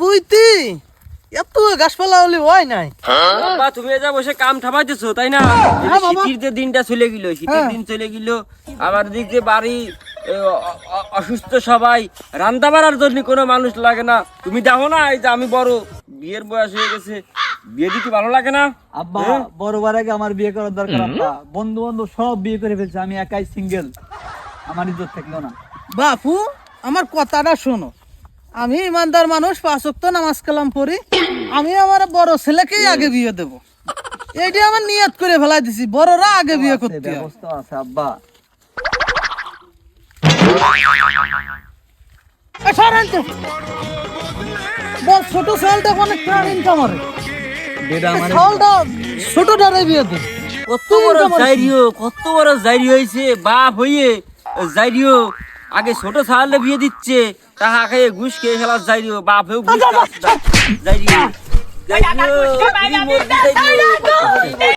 বুইতি এত গাছপালা হলে হয় নাই। বাবা তুমি যা বসে কাম ঠাপাইতেছো তাই না? শীতের যে দিনটা চলে গেল, শীতের দিন চলে গেল, আবার দিক যে বাড়ি অসুস্থ সবাই, রান্না বাড়ার জন্য কোনো মানুষ লাগে না। তুমি দেখো না এই যে আমি বড়, বিয়ের বয়স হয়ে গেছে, বিয়ে দিতে ভালো লাগে না? আব্বা বড়বার আগে আমার বিয়ে করার দরকার আব্বা। বন্ধু বান্ধব সব বিয়ে করে ফেলছে, আমি একাই সিঙ্গেল, আমার ইজ্জত থাকলো না। বাপু আমার কথাটা শোনো, আমি ইমানদার মানুষ, 5 ওয়াক্ত নামাজ কালাম পড়ি, আমি আমার বড় ছেলেকেই আগে বিয়ে দেব, এইটা আমার নিয়ত করে ফেলাই দিছি, বড়রা আগে বিয়ে করতে হয়। ব্যবস্থা আছে আব্বা। এ সরেন তো। বল ছোট ছেলেটা অনেক প্রাণীন কামারে, বেটা আমার ছেলেটা ছোটটারে বিয়ে দে। কত বড় জাইরিও, কত বড় জাইরি হয়েছে, বাপ হইয়ে জাইরিও আগে ছোট ছাড়লে বিয়ে দিচ্ছে, তাহা খেয়ে ঘুষ খেয়ে ফেলার জাইরিও, বাপ হয়েও ঘুষ জাইরিও জাইরিও